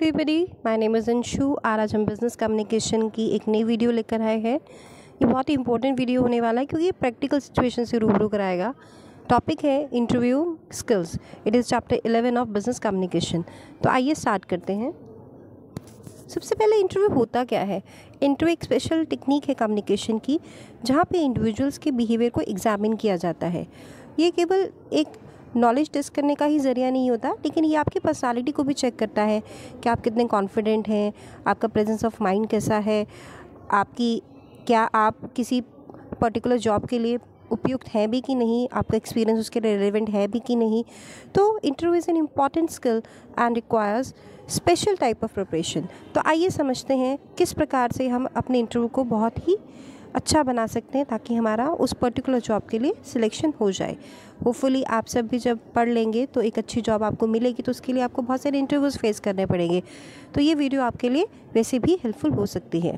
Everybody, my name is Anshu. आज हम business communication की एक नई वीडियो लेकर आए हैं। ये बहुत ही इंपॉर्टेंट वीडियो होने वाला है क्योंकि ये प्रैक्टिकल सिचुएशन से रूबरू कराएगा। टॉपिक है interview skills. It is chapter 11 of business communication. तो आइए स्टार्ट करते हैं। सबसे पहले इंटरव्यू होता क्या है? इंटरव्यू एक स्पेशल टेक्निक है कम्युनिकेशन की, जहाँ पे इंडिविजुअल्स के बिहेवियर को एग्जामिन किया जाता है। ये केवल एक नॉलेज टेस्ट करने का ही ज़रिया नहीं होता, लेकिन ये आपकी पर्सनालिटी को भी चेक करता है कि आप कितने कॉन्फिडेंट हैं, आपका प्रेजेंस ऑफ माइंड कैसा है, क्या आप किसी पर्टिकुलर जॉब के लिए उपयुक्त है भी कि नहीं, आपका एक्सपीरियंस उसके रेलेवेंट है भी कि नहीं। तो interview is an important skill and requires special type of preparation. तो आइए समझते हैं किस प्रकार से हम अपने इंटरव्यू को बहुत ही अच्छा बना सकते हैं ताकि हमारा उस पर्टिकुलर जॉब के लिए सिलेक्शन हो जाए। होपफुली आप सब भी जब पढ़ लेंगे तो एक अच्छी जॉब आपको मिलेगी, तो उसके लिए आपको बहुत सारे इंटरव्यूज़ फेस करने पड़ेंगे। तो ये वीडियो आपके लिए वैसे भी हेल्पफुल हो सकती है।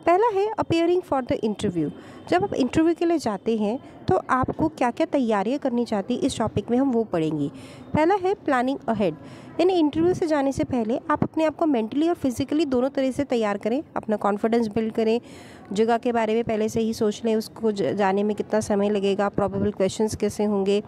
पहला है अपियरिंग फॉर द इंटरव्यू। जब आप इंटरव्यू के लिए जाते हैं तो आपको क्या क्या तैयारियां करनी चाहती इस टॉपिक में हम वो पढ़ेंगे। पहला है प्लानिंग अहेड, यानी इंटरव्यू से जाने से पहले आप अपने आप को मेंटली और फिजिकली दोनों तरह से तैयार करें, अपना कॉन्फिडेंस बिल्ड करें। जगह के बारे में पहले से ही सोच लें, उसको जाने में कितना समय लगेगा, प्रोबेबल क्वेश्चंस कैसे होंगे,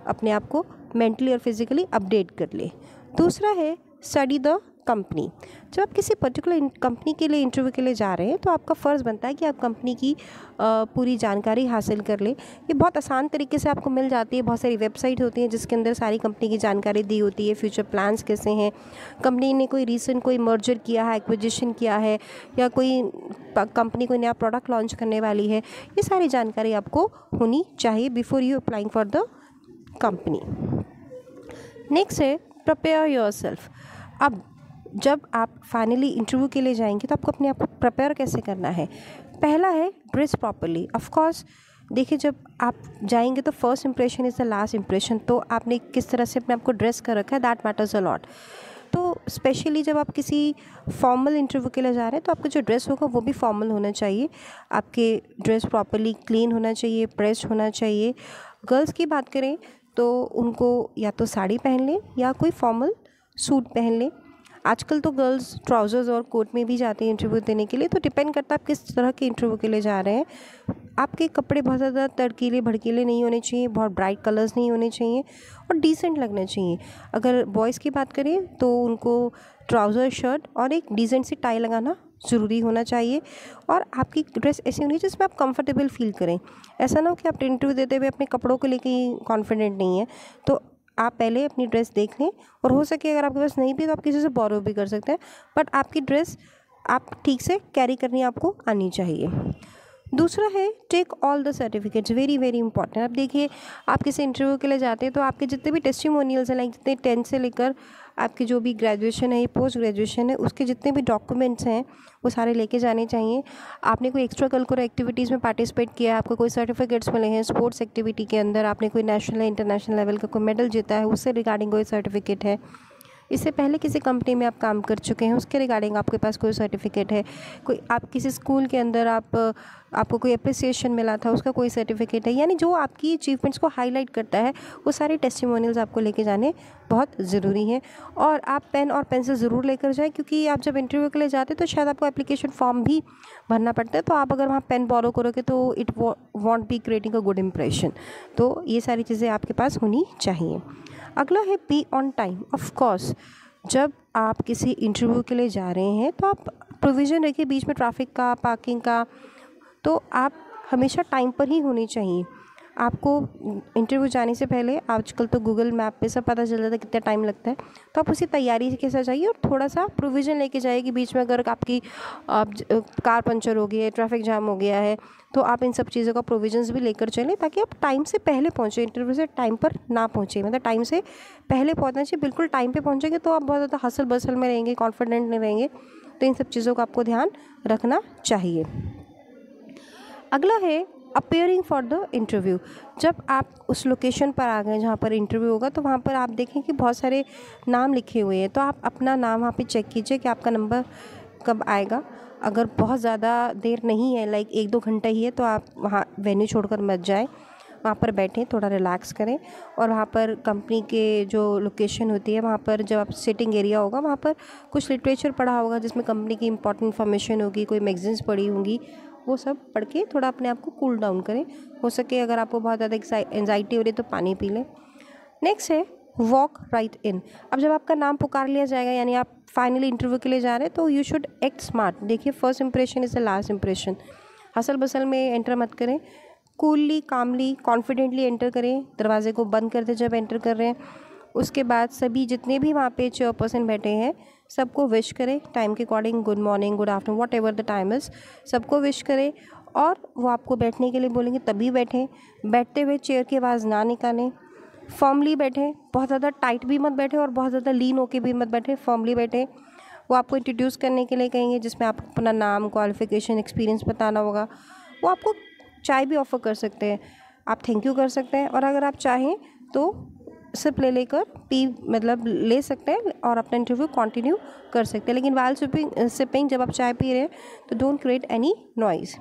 अपने आप को मेंटली और फिजिकली अपडेट कर लें। दूसरा है स्टडी द कंपनी। जब आप किसी पर्टिकुलर कंपनी के लिए इंटरव्यू के लिए जा रहे हैं तो आपका फ़र्ज़ बनता है कि आप कंपनी की पूरी जानकारी हासिल कर लें। ये बहुत आसान तरीके से आपको मिल जाती है। बहुत सारी वेबसाइट होती हैं जिसके अंदर सारी कंपनी की जानकारी दी होती है, फ्यूचर प्लान्स कैसे हैं, कंपनी ने कोई मर्जर किया है, एक्विजिशन किया है, या कोई कंपनी कोई नया प्रोडक्ट लॉन्च करने वाली है, ये सारी जानकारी आपको होनी चाहिए before you applying for the company. Next है प्रिपेयर योरसेल्फ। अब जब आप फाइनली इंटरव्यू के लिए जाएंगे तो आपको अपने आप को प्रिपेयर कैसे करना है। पहला है ड्रेस प्रॉपर्ली। ऑफ कोर्स देखिए, जब आप जाएंगे तो first impression is the last impression. तो आपने किस तरह से अपने आप को ड्रेस कर रखा है, दैट मैटर्स अ लॉट। तो स्पेशली जब आप किसी फॉर्मल इंटरव्यू के लिए जा रहे हैं तो आपका जो ड्रेस होगा वो भी फॉर्मल होना चाहिए। आपके ड्रेस प्रॉपर्ली क्लीन होना चाहिए, प्रेस होना चाहिए। गर्ल्स की बात करें तो उनको या तो साड़ी पहन लें या कोई फॉर्मल सूट पहन लें। आजकल तो गर्ल्स ट्राउज़र्स और कोट में भी जाती हैं इंटरव्यू देने के लिए। तो डिपेंड करता है आप किस तरह के इंटरव्यू के लिए जा रहे हैं। आपके कपड़े बहुत ज़्यादा तड़कीले भड़कीले नहीं होने चाहिए, बहुत ब्राइट कलर्स नहीं होने चाहिए और डिसेंट लगना चाहिए। अगर बॉयज़ की बात करें तो उनको ट्राउज़र, शर्ट और एक डिसेंट सी टाई लगाना ज़रूरी होना चाहिए। और आपकी ड्रेस ऐसी होनी चाहिए जिसमें आप कंफर्टेबल फील करें। ऐसा ना हो कि आप इंटरव्यू देते हुए अपने कपड़ों को लेकर ही कॉन्फिडेंट नहीं है। तो आप पहले अपनी ड्रेस देख लें, और हो सके अगर आपके पास नहीं भी तो आप किसी से बोरो भी कर सकते हैं, बट आपकी ड्रेस आप ठीक से कैरी करनी आपको आनी चाहिए। दूसरा है take all the certificates, very very important. अब देखिए, आप किसी इंटरव्यू के लिए जाते हैं तो आपके जितने भी टेस्टिमोनियल्स हैं, लाइक जितने 10th से लेकर आपकी जो भी ग्रेजुएशन है, पोस्ट ग्रेजुएशन है, उसके जितने भी डॉक्यूमेंट्स हैं वो सारे लेके जाने चाहिए। आपने कोई एक्स्ट्रा करिकुलर एक्टिविटीज़ में पार्टिसिपेट किया है, आपको कोई सर्टिफिकेट्स मिले हैं स्पोर्ट्स एक्टिविटी के अंदर, आपने कोई नेशनल या इंटरनेशनल लेवल का कोई मेडल जीता है, उससे रिगार्डिंग कोई सर्टिफिकेट है, इससे पहले किसी कंपनी में आप काम कर चुके हैं उसके रिगार्डिंग आपके पास कोई सर्टिफिकेट है, कोई आप किसी स्कूल के अंदर आपको कोई अप्रिसिएशन मिला था उसका कोई सर्टिफिकेट है, यानी जो आपकी अचीवमेंट्स को हाईलाइट करता है वो सारे टेस्टिमोनियल्स आपको लेके जाने बहुत ज़रूरी हैं। और आप पेन और पेंसिल ज़रूर लेकर जाएं, क्योंकि आप जब इंटरव्यू के लिए जाते हैं तो शायद आपको एप्लीकेशन फॉर्म भी भरना पड़ता है। तो आप अगर वहाँ पेन बोरो करोगे तो it won't be creating a good impression. तो ये सारी चीज़ें आपके पास होनी चाहिए। अगला है be on time. Of course जब आप किसी इंटरव्यू के लिए जा रहे हैं तो आप प्रोविज़न रखिए बीच में ट्रैफिक का, पार्किंग का। तो आप हमेशा टाइम पर ही होनी चाहिए। आपको इंटरव्यू जाने से पहले आजकल तो गूगल मैप पे सब पता चल जाता है कितना टाइम लगता है। तो आप उसी तैयारी के साथ जाइए और थोड़ा सा प्रोविज़न लेके जाइए कि बीच में अगर आपकी कार पंचर हो गई है, ट्रैफिक जाम हो गया है, तो आप इन सब चीज़ों का प्रोविजंस भी लेकर चलें ताकि आप टाइम से पहले पहुँचें, इंटरव्यू से टाइम पर ना पहुँचे, मतलब टाइम से पहले पहुँचना चाहिए। बिल्कुल टाइम पे पहुँचेंगे तो आप बहुत ज़्यादा हसल बसल में रहेंगे, कॉन्फिडेंट नहीं रहेंगे। तो इन सब चीज़ों का आपको ध्यान रखना चाहिए। अगला है अपेयरिंग फॉर द इंटरव्यू। जब आप उस लोकेशन पर आ गए जहाँ पर इंटरव्यू होगा तो वहाँ पर आप देखें कि बहुत सारे नाम लिखे हुए हैं। तो आप अपना नाम वहाँ पे चेक कीजिए कि आपका नंबर कब आएगा। अगर बहुत ज़्यादा देर नहीं है, लाइक 1-2 घंटा ही है, तो आप वहाँ वेन्यू छोड़कर मत जाएं। वहाँ पर बैठें, थोड़ा रिलैक्स करें और वहाँ पर कंपनी के जो लोकेशन होती है वहाँ पर जब आप सिटिंग एरिया होगा वहाँ पर कुछ लिटरेचर पढ़ा होगा जिसमें कंपनी की इंपॉर्टेंट इन्फॉर्मेशन होगी, कोई मैगजीन्स पढ़ी होंगी, वो सब पढ़ के थोड़ा अपने आप को कूल डाउन करें। हो सके अगर आपको बहुत ज़्यादा एंजाइटी हो रही है तो पानी पी लें। नेक्स्ट है वॉक राइट इन। अब जब आपका नाम पुकार लिया जाएगा यानी आप फाइनली इंटरव्यू के लिए जा रहे हैं तो यू शुड एक्ट स्मार्ट। देखिए first impression is the last impression. Hustle bustle में एंटर मत करें, कूलली कामली कॉन्फिडेंटली एंटर करें, दरवाजे को बंद कर दें जब एंटर कर रहे हैं। उसके बाद सभी जितने भी वहाँ पे चेयरपर्सन बैठे हैं सबको विश करें टाइम के according, good morning, good afternoon, what ever the time is, सबको विश करें और वो आपको बैठने के लिए बोलेंगे तभी बैठें। बैठते हुए चेयर की आवाज़ ना निकालें, फॉर्मली बैठें, बहुत ज़्यादा टाइट भी मत बैठें और बहुत ज़्यादा लीन होके भी मत बैठें, फॉर्मली बैठें। वो आपको इंट्रोड्यूस करने के लिए कहेंगे जिसमें आपको अपना नाम, क्वालिफ़िकेशन, एक्सपीरियंस बताना होगा। वो आपको चाय भी ऑफ़र कर सकते हैं, आप थैंक यू कर सकते हैं और अगर आप चाहें तो सिप ले लेकर मतलब ले सकते हैं और अपना इंटरव्यू कंटिन्यू कर सकते हैं। लेकिन वाइल सिपिंग जब आप चाय पी रहे हैं तो डोंट क्रिएट एनी नॉइज़।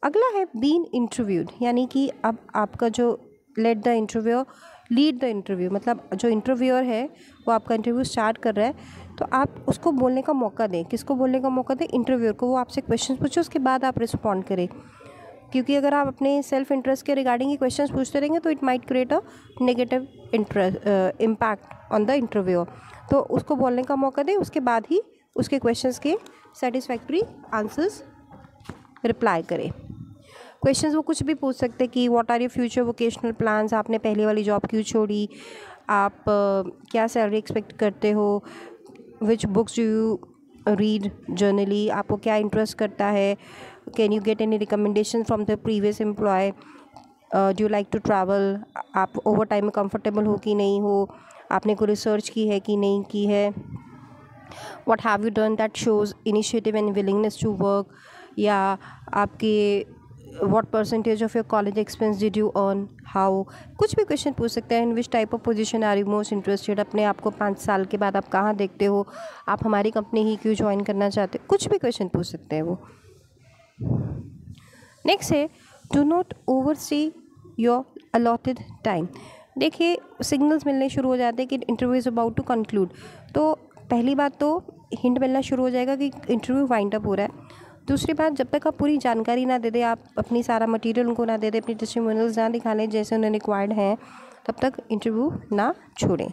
अगला है बीन इंटरव्यूड, यानी कि अब आपका जो let the interview lead the interview, मतलब जो इंटरव्यूअर है वो आपका इंटरव्यू स्टार्ट कर रहा है तो आप उसको बोलने का मौका दें। किसको बोलने का मौका दें? इंटरव्यूअर को। वो आपसे क्वेश्चन पूछे उसके बाद आप रिस्पॉन्ड करें, क्योंकि अगर आप अपने सेल्फ इंटरेस्ट के रिगार्डिंग ही क्वेश्चंस पूछते रहेंगे तो it might create a negative impact on the interview. तो उसको बोलने का मौका दें, उसके बाद ही उसके क्वेश्चंस के सेटिस्फैक्ट्री आंसर्स रिप्लाई करें। क्वेश्चंस वो कुछ भी पूछ सकते कि what are your future vocational plans, आपने पहले वाली जॉब क्यों छोड़ी, आप क्या सैलरी एक्सपेक्ट करते हो, which books do you read generally, आपको क्या इंटरेस्ट करता है, can you get any recommendation from the previous employ, do you like to travel, आप ओवर टाइम में कंफर्टेबल हो कि नहीं हो, आपने कोई रिसर्च की है कि नहीं की है, what have you done that shows initiative and willingness to work, या आपके what percentage of your college expense did you earn, how, कुछ भी क्वेश्चन पूछ सकते हैं। In which type of position are you most interested, अपने आप को 5 साल के बाद आप कहाँ देखते हो, आप हमारी कंपनी ही क्यों ज्वाइन करना चाहते हो, कुछ भी क्वेश्चन पूछ सकते हैं वो। नेक्स्ट है do not overstay your allotted time. देखिए सिग्नल्स मिलने शुरू हो जाते हैं कि interview is about to conclude, तो पहली बात तो हिंट मिलना शुरू हो जाएगा कि इंटरव्यू वाइंड अप हो रहा है। दूसरी बात, जब तक आप पूरी जानकारी ना दे दें, आप अपनी सारा मटेरियल उनको ना दे दें, अपनी टेस्टिमोनियल्स ना दिखा लें जैसे उन्हें रिक्वायर्ड हैं, तब तक इंटरव्यू ना छोड़ें।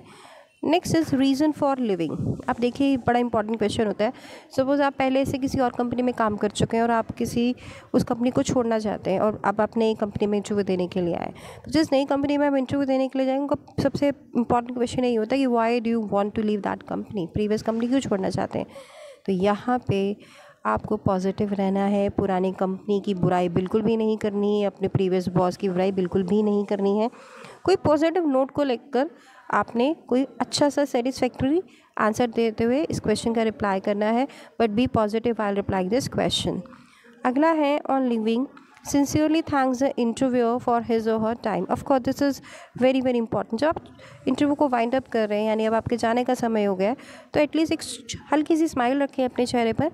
Next is reason for living. अब देखिए बड़ा इंपॉर्टेंट क्वेश्चन होता है। सपोज़ आप पहले से किसी और कंपनी में काम कर चुके हैं और आप किसी उस कंपनी को छोड़ना चाहते हैं और अब आप नई कंपनी में इंटरव्यू देने के लिए आए, तो जिस नई कंपनी में आप इंटरव्यू देने के लिए जाएंगे उनका सबसे इंपॉर्टेंट क्वेश्चन यही होता है कि why do you want to leave that company, previous company क्यों छोड़ना चाहते हैं। तो यहाँ पे आपको पॉजिटिव रहना है, पुरानी कंपनी की बुराई बिल्कुल भी नहीं करनी है, अपने प्रीवियस बॉस की बुराई बिल्कुल भी नहीं करनी है। कोई पॉजिटिव नोट को लेकर आपने कोई अच्छा सा सेटिस्फैक्टरी आंसर देते हुए इस क्वेश्चन का रिप्लाई करना है, but be positive while replying this question. अगला है on leaving sincerely thanks the interviewer for his और her time. Of course this is very very important. जब आप इंटरव्यू को वाइंड अप कर रहे हैं यानी अब आपके जाने का समय हो गया है, तो एटलीस्ट एक हल्की सी स्माइल रखें अपने चेहरे पर,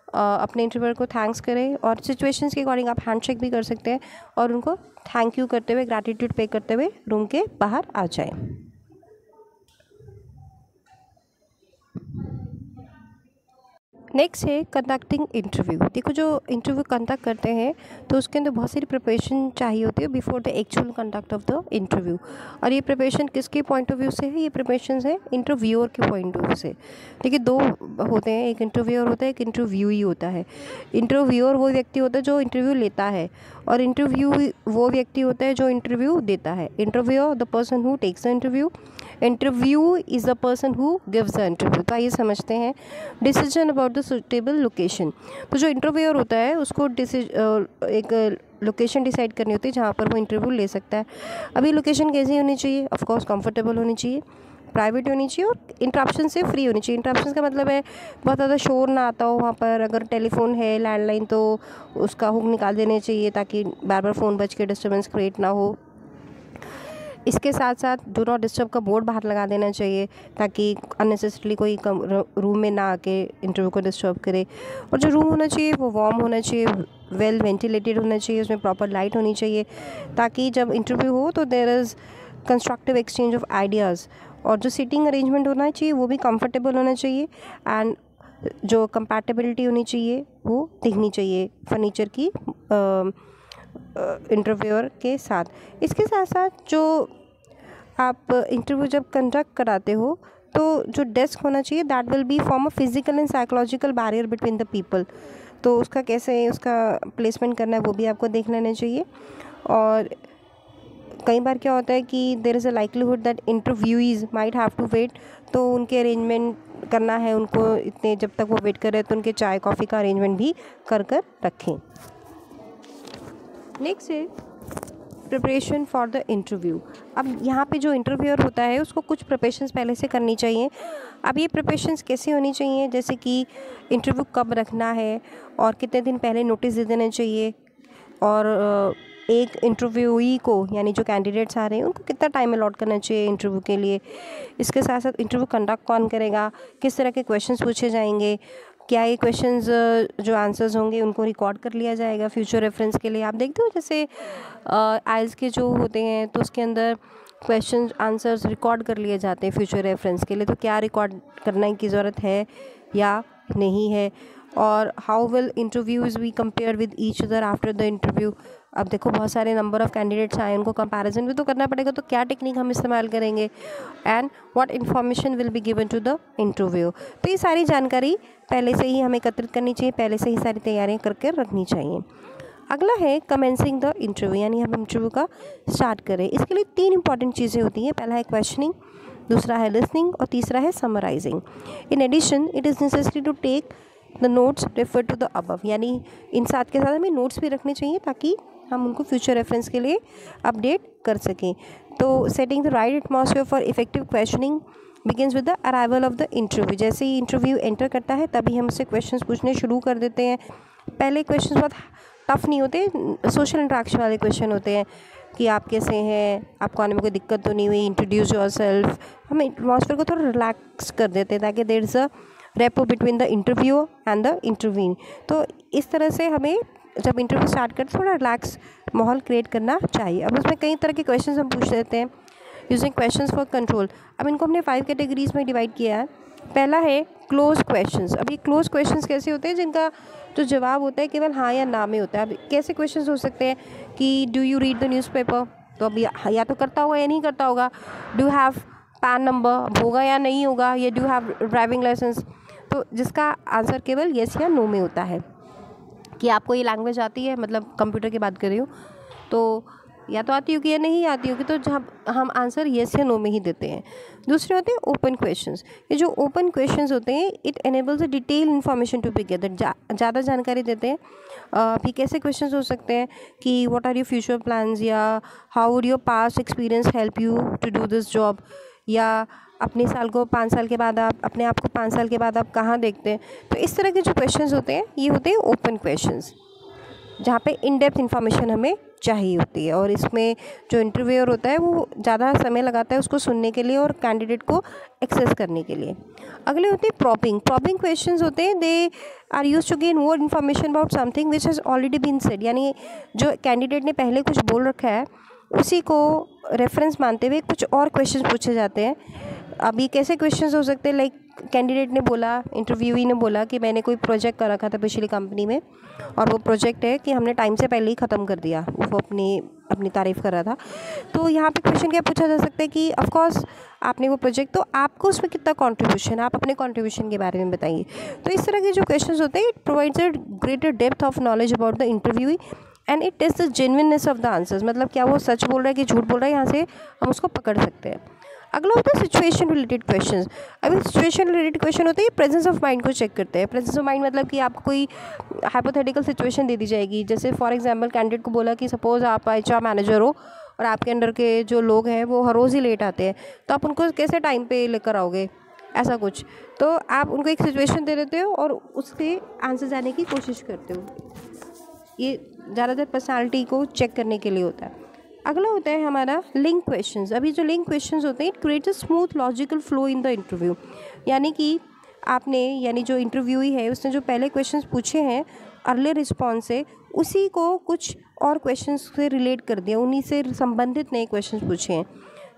अपने इंटरव्यूअर को थैंक्स करें और सिचुएशंस के अकॉर्डिंग आप हैंडशेक भी कर सकते हैं और उनको थैंक यू करते हुए, ग्रैटिट्यूड पे करते हुए रूम के बाहर आ जाएं। नेक्स्ट है कंडक्टिंग इंटरव्यू। देखो जो इंटरव्यू कंडक्ट करते हैं तो उसके अंदर बहुत सारी प्रिपरेशन चाहिए होती है before the actual conduct of the interview. और ये प्रिपरेशन किसके पॉइंट ऑफ व्यू से है? ये प्रिपरेशन है इंटरव्यूअर के पॉइंट ऑफ व्यू से। देखिए दो होते हैं, एक इंटरव्यूअर होता है, एक इंटरव्यूई होता है। इंटरव्यूअर वो व्यक्ति होता है जो इंटरव्यू लेता है और इंटरव्यू वो व्यक्ति होता है जो इंटरव्यू देता है। Interviewer the person who takes the interview, interview is the person who gives the interview. तो आइए समझते हैं decision about the suitable location. तो जो इंटरव्यूअर होता है उसको एक लोकेशन डिसाइड करनी होती है जहाँ पर वो इंटरव्यू ले सकता है। अभी लोकेशन कैसी होनी चाहिए? ऑफ कोर्स कंफर्टेबल होनी चाहिए, प्राइवेट होनी चाहिए और इंटरप्शन से फ्री होनी चाहिए। इंटरप्शन का मतलब है बहुत ज़्यादा शोर ना आता हो वहाँ पर। अगर टेलीफोन है, लैंडलाइन, तो उसका हुक निकाल देने चाहिए ताकि बार बार फ़ोन बज के डिस्टर्बेंस क्रिएट ना हो। इसके साथ साथ डू नॉट डिस्टर्ब का बोर्ड बाहर लगा देना चाहिए ताकि अननेसेसरीली कोई रूम में ना आके इंटरव्यू को डिस्टर्ब करे। और जो रूम होना चाहिए वो वार्म होना चाहिए, वेल वेंटिलेटेड होना चाहिए, उसमें प्रॉपर लाइट होनी चाहिए ताकि जब इंटरव्यू हो तो there is constructive exchange of ideas. और जो सीटिंग अरेंजमेंट होना चाहिए वो भी कंफर्टेबल होना चाहिए एंड जो कंपैटिबिलिटी होनी चाहिए वो दिखनी चाहिए फर्नीचर की इंटरव्यूअर के साथ। इसके साथ साथ जो आप इंटरव्यू जब कंडक्ट कराते हो तो जो डेस्क होना चाहिए that will be form a physical and psychological barrier between the people. तो उसका कैसे उसका प्लेसमेंट करना है वो भी आपको देख लेना चाहिए। और कई बार क्या होता है कि there is a likelihood that interviewees might have to wait, तो उनके अरेंजमेंट करना है उनको, इतने जब तक वो वेट कर रहे हैं तो उनके चाय कॉफ़ी का अरेंजमेंट भी कर रखें। नेक्स्ट है प्रिपरेशन फॉर द इंटरव्यू। अब यहाँ पे जो इंटरव्यूअर होता है उसको कुछ प्रिपरेशंस पहले से करनी चाहिए। अब ये प्रिपरेशंस कैसे होनी चाहिए, जैसे कि इंटरव्यू कब रखना है और कितने दिन पहले नोटिस दे देना चाहिए, और एक इंटरव्यूई को यानी जो कैंडिडेट्स आ रहे हैं उनको कितना टाइम अलॉट करना चाहिए इंटरव्यू के लिए। इसके साथ साथ इंटरव्यू कंडक्ट कौन करेगा, किस तरह के क्वेश्चंस पूछे जाएंगे, क्या ये क्वेश्चंस जो आंसर्स होंगे उनको रिकॉर्ड कर लिया जाएगा फ्यूचर रेफरेंस के लिए। आप देखते हो जैसे आइल्स के जो होते हैं तो उसके अंदर क्वेश्चन आंसर्स रिकॉर्ड कर लिए जाते हैं फ्यूचर रेफरेंस के लिए, तो क्या रिकॉर्ड करने की ज़रूरत है या नहीं है। और how will interviews we compare with each other after the interview. अब देखो बहुत सारे नंबर ऑफ़ कैंडिडेट्स आए, उनको कंपैरिजन भी तो करना पड़ेगा, तो क्या टेक्निक हम इस्तेमाल करेंगे and what information will be given to the interview. तो ये सारी जानकारी पहले से ही हमें एकत्रित करनी चाहिए, पहले से ही सारी तैयारियाँ करके रखनी चाहिए। अगला है कमेंसिंग द इंटरव्यू, यानी हम इंटरव्यू का स्टार्ट करें। इसके लिए 3 इंपॉर्टेंट चीज़ें होती हैं। पहला है क्वेश्चनिंग, दूसरा है लिसनिंग और तीसरा है summarising. In addition it is necessary to take the notes refer to the above, यानी इन साथ के साथ हमें नोट्स भी रखने चाहिए ताकि हम उनको फ्यूचर रेफरेंस के लिए अपडेट कर सकें। तो setting the right atmosphere for effective questioning begins with the arrival of the interview. जैसे ही इंटरव्यू एंटर करता है तभी हम उससे क्वेश्चंस पूछने शुरू कर देते हैं। पहले क्वेश्चंस बहुत टफ नहीं होते, सोशल इंटरेक्शन वाले क्वेश्चन होते हैं कि आप कैसे हैं, आपको आने में कोई दिक्कत तो नहीं हुई, इंट्रोड्यूस योरसेल्फ। हम एटमॉस्फेयर को थोड़ा रिलैक्स कर देते हैं ताकि there is a rapport between the interview and the interviewing. तो इस तरह से हमें जब इंटरव्यू स्टार्ट करते थोड़ा रिलैक्स माहौल क्रिएट करना चाहिए। अब उसमें कई तरह के क्वेश्चंस हम पूछ लेते हैं यूजिंग क्वेश्चंस फॉर कंट्रोल। अब इनको हमने 5 कैटेगरीज में डिवाइड किया है। पहला है क्लोज क्वेश्चंस। अब ये क्लोज क्वेश्चंस कैसे होते हैं, जिनका जो जवाब होता है केवल हाँ या ना में होता है। अब कैसे क्वेश्चंस हो सकते हैं कि do you read the newspaper, तो अब या तो करता होगा या नहीं करता होगा। डू हैव पैन नंबर, होगा या नहीं होगा। ये डू हैव ड्राइविंग लाइसेंस, तो जिसका आंसर केवल येस या नो में होता है। कि आपको ये लैंग्वेज आती है, मतलब कंप्यूटर की बात कर रही हूँ, तो या तो आती होगी या नहीं आती होगी, तो जब हम आंसर येस या नो में ही देते हैं। दूसरे होते हैं ओपन क्वेश्चंस। ये जो ओपन क्वेश्चंस होते हैं it enables a detail information to be gathered, ज़्यादा जानकारी देते हैं। भी कैसे क्वेश्चंस हो सकते हैं कि what are your future plans, या how would your past experience help you to do this job, या अपने साल को 5 साल के बाद आप अपने आप को 5 साल के बाद आप कहाँ देखते हैं। तो इस तरह के जो क्वेश्चंस होते हैं ये होते हैं ओपन क्वेश्चंस, जहाँ पे इन डेप्थ इन्फॉर्मेशन हमें चाहिए होती है। और इसमें जो इंटरव्यूअर होता है वो ज़्यादा समय लगाता है उसको सुनने के लिए और कैंडिडेट को एक्सेस करने के लिए। अगले होते हैं प्रॉपिंग। प्रॉपिंग क्वेश्चंस होते हैं, they are used to gain more information about something which has already been said, यानी जो कैंडिडेट ने पहले कुछ बोल रखा है उसी को रेफरेंस मानते हुए कुछ और क्वेश्चन पूछे जाते हैं। अब ये कैसे क्वेश्चंस हो सकते हैं, लाइक कैंडिडेट ने बोला, इंटरव्यूई ने बोला कि मैंने कोई प्रोजेक्ट कर रखा था पिछली कंपनी में और वो प्रोजेक्ट है कि हमने टाइम से पहले ही ख़त्म कर दिया, वो अपनी तारीफ़ कर रहा था। तो यहाँ पे क्वेश्चन क्या पूछा जा सकता है कि ऑफ कोर्स आपने वो प्रोजेक्ट, तो आपको उसमें कितना कंट्रीब्यूशन, आप अपने कंट्रीब्यूशन के बारे में बताइए। तो इस तरह के जो क्वेश्चंस होते हैं it provides a greater depth of knowledge about the interviewee and it taste the genuineness of the answers, मतलब क्या वो सच बोल रहा है कि झूठ बोल रहा है, यहाँ से हम उसको पकड़ सकते हैं। अगला होता है सिचुएशन रिलेटेड क्वेश्चंस। अभी सिचुएशन रिलेटेड क्वेश्चन होते हैं प्रेजेंस ऑफ माइंड को चेक करते हैं। प्रेजेंस ऑफ माइंड मतलब कि आपको कोई हाइपोथेटिकल सिचुएशन दे दी जाएगी, जैसे फॉर एग्जांपल कैंडिडेट को बोला कि सपोज आप HR मैनेजर हो और आपके अंडर के जो लोग हैं वो हर रोज़ ही लेट आते हैं, तो आप उनको कैसे टाइम पे लेकर आओगे, ऐसा कुछ। तो आप उनको एक सिचुएशन दे देते हो और उसके आंसर जाने की कोशिश करते हो। ये ज़्यादातर पर्सनालिटी को चेक करने के लिए होता है। अगला होता है हमारा लिंक क्वेश्चंस। अभी जो लिंक क्वेश्चंस होते हैं, it creates a smooth logical flow in the interview. यानी कि यानी जो इंटरव्यूई है उसने जो पहले क्वेश्चंस पूछे हैं अर्ली रिस्पॉन्स से, उसी को कुछ और क्वेश्चंस से रिलेट कर दिया, उन्हीं से संबंधित नए क्वेश्चंस पूछे हैं।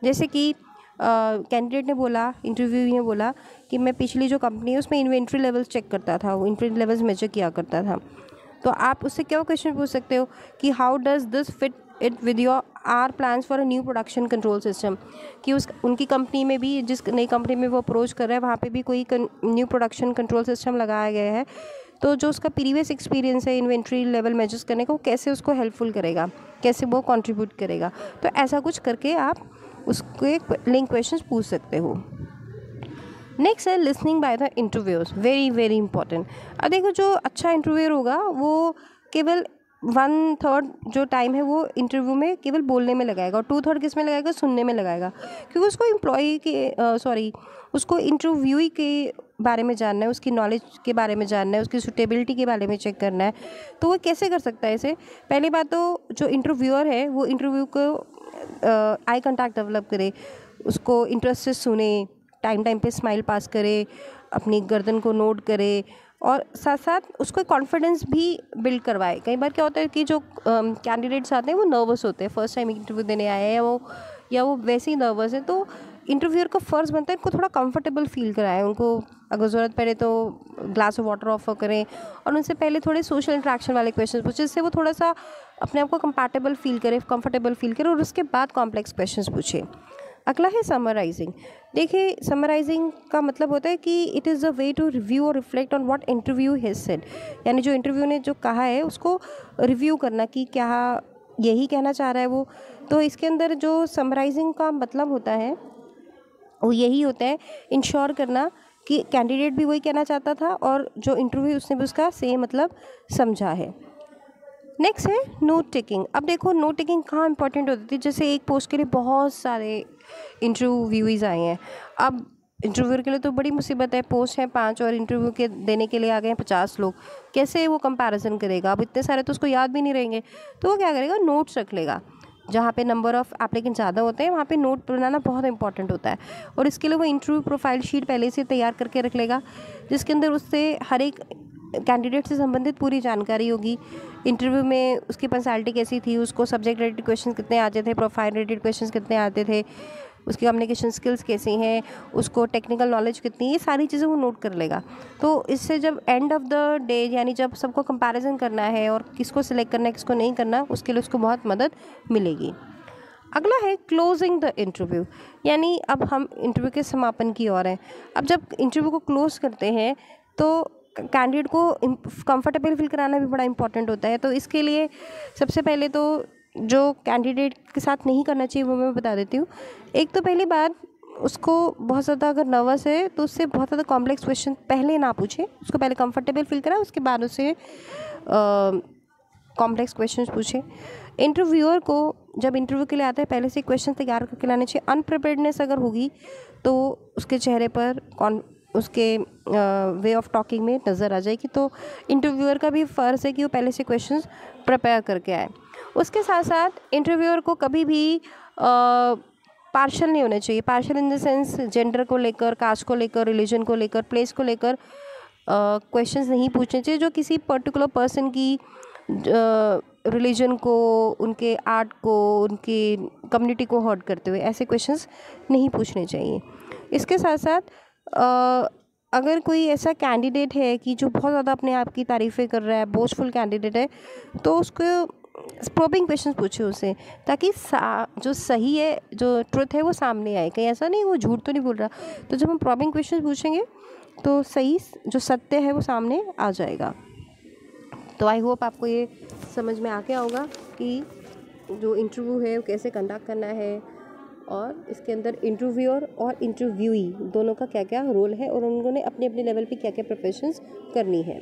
जैसे कि कैंडिडेट ने बोला, इंटरव्यूई ने बोला कि मैं पिछली जो कंपनी है उसमें इन्वेंट्री लेवल्स चेक करता था, वो इन्वेंट्री लेवल्स मेजर किया करता था। तो आप उससे क्या क्वेश्चन पूछ सकते हो कि how does this fit it with your are plans for a new production control system, कि उनकी कंपनी में भी, जिस नई कंपनी में वो अप्रोच कर रहा है वहाँ पे भी कोई न्यू प्रोडक्शन कंट्रोल सिस्टम लगाया गया है, तो जो उसका प्रीवियस एक्सपीरियंस है इन्वेंट्री लेवल मेजर्स करने का, वो कैसे उसको हेल्पफुल करेगा, कैसे वो कंट्रीब्यूट करेगा। तो ऐसा कुछ करके आप उसके लिंक क्वेश्चंस पूछ सकते हो। नेक्स्ट है listening by the interviewers, very very important. अब देखो, जो अच्छा इंटरव्यूअर होगा वो केवल 1/3 जो टाइम है वो इंटरव्यू में केवल बोलने में लगाएगा और 2/3 किस में लगाएगा, सुनने में लगाएगा। क्योंकि उसको इंटरव्यूई के बारे में जानना है, उसकी नॉलेज के बारे में जानना है, उसकी सुटेबिलिटी के बारे में चेक करना है। तो वो कैसे कर सकता है इसे? पहली बात तो जो इंटरव्यूअर है वो इंटरव्यू को आई कांटेक्ट डेवलप करे, उसको इंटरेस्ट से सुने, टाइम पे स्माइल पास करे, अपनी गर्दन को नोट करे और साथ साथ उसको कॉन्फिडेंस भी बिल्ड करवाए। कई बार क्या होता है कि जो कैंडिडेट्स आते हैं वो नर्वस होते हैं, फर्स्ट टाइम इंटरव्यू देने आए हैं या वो वैसे ही नर्वस है, तो इंटरव्यूअर का फ़र्ज़ बनता है उनको थोड़ा कंफर्टेबल फील कराएं, उनको अगर ज़रूरत पड़े तो ग्लास ऑफ वाटर ऑफर करें और उनसे पहले थोड़े सोशल इंटरेक्शन वाले क्वेश्चन पूछें, जिससे वो थोड़ा सा अपने आप को कंफर्टेबल फील करे और उसके बाद कॉम्प्लेक्स क्वेश्चन पूछें। अगला है समराइजिंग। देखिए, समराइजिंग का मतलब होता है कि it is a way to review और reflect on what interview has said, यानी जो इंटरव्यू ने जो कहा है उसको रिव्यू करना कि क्या यही कहना चाह रहा है वो। तो इसके अंदर जो समराइजिंग का मतलब होता है वो यही होता है, इंश्योर करना कि कैंडिडेट भी वही कहना चाहता था और जो इंटरव्यू उसने भी उसका सेम मतलब समझा है। नेक्स्ट है नोट टेकिंग। अब देखो, नोट टेकिंग कहाँ इंपॉर्टेंट होती थी। जैसे एक पोस्ट के लिए बहुत सारे इंटरव्यूज़ आए हैं, अब इंटरव्यूअर के लिए तो बड़ी मुसीबत है, पोस्ट है 5 और इंटरव्यू के देने के लिए आ गए हैं 50 लोग, कैसे वो कंपैरिजन करेगा? अब इतने सारे तो उसको याद भी नहीं रहेंगे, तो वो क्या करेगा, नोट्स रख लेगा। जहाँ पे नंबर ऑफ़ एप्लीकेंट ज़्यादा होते हैं वहाँ पे नोट बनाना बहुत इंपॉर्टेंट होता है और इसके लिए वो इंटरव्यू प्रोफाइल शीट पहले से तैयार करके रख लेगा, जिसके अंदर उससे हर एक कैंडिडेट से संबंधित पूरी जानकारी होगी। इंटरव्यू में उसकी पर्सनैलिटी कैसी थी, उसको सब्जेक्ट रिलेटेड क्वेश्चन कितने आते थे, प्रोफाइल रिलेटेड क्वेश्चन कितने आते थे, उसकी कम्युनिकेशन स्किल्स कैसी हैं, उसको टेक्निकल नॉलेज कितनी, ये सारी चीज़ें वो नोट कर लेगा। तो इससे जब एंड ऑफ द डे, यानी जब सबको कंपैरिजन करना है और किसको सिलेक्ट करना है किसको नहीं करना, उसके लिए उसको बहुत मदद मिलेगी। अगला है क्लोजिंग द इंटरव्यू, यानी अब हम इंटरव्यू के समापन की ओर हैं। अब जब इंटरव्यू को क्लोज करते हैं तो कैंडिडेट को कंफर्टेबल फील कराना भी बड़ा इंपॉर्टेंट होता है। तो इसके लिए सबसे पहले तो जो कैंडिडेट के साथ नहीं करना चाहिए वो मैं बता देती हूँ। एक तो पहली बात, उसको बहुत ज़्यादा अगर नर्वस है तो उससे बहुत ज़्यादा कॉम्प्लेक्स क्वेश्चन पहले ना पूछे, उसको पहले कंफर्टेबल फील करा, उसके बाद उससे कॉम्प्लेक्स क्वेश्चन पूछे। इंटरव्यूअर को जब इंटरव्यू के लिए आता है पहले से क्वेश्चन तैयार करके लाने चाहिए। अनप्रिपेयर्डनेस अगर होगी तो उसके चेहरे पर उसके वे ऑफ टॉकिंग में नज़र आ जाएगी। तो इंटरव्यूअर का भी फ़र्ज़ है कि वो पहले से क्वेश्चंस प्रिपेयर करके आए। उसके साथ साथ इंटरव्यूअर को कभी भी पार्शल नहीं होना चाहिए। Partial in the sense gender को लेकर, कास्ट को लेकर, रिलीजन को लेकर, प्लेस को लेकर क्वेश्चंस नहीं पूछने चाहिए जो किसी पर्टिकुलर पर्सन की रिलीजन को, उनके आर्ट को, उनकी कम्युनिटी को हर्ट करते हुए ऐसे क्वेश्चंस नहीं पूछने चाहिए। इसके साथ साथ अगर कोई ऐसा कैंडिडेट है कि जो बहुत ज़्यादा अपने आप की तारीफ़ें कर रहा है, बोस्टफुल कैंडिडेट है, तो उसको प्रोबिंग क्वेश्चंस पूछे उससे, ताकि जो सही है, जो ट्रुथ है वो सामने आए। कहीं ऐसा नहीं वो झूठ तो नहीं बोल रहा। तो जब हम प्रोबिंग क्वेश्चंस पूछेंगे तो सही जो सत्य है वो सामने आ जाएगा। तो आई होप आपको ये समझ में आ गया होगा कि जो इंटरव्यू है वो कैसे कंडक्ट करना है और इसके अंदर इंटरव्यूअर और इंटरव्यूई दोनों का क्या क्या रोल है और उन्होंने अपने अपने लेवल पे क्या क्या प्रिपरेशंस करनी है।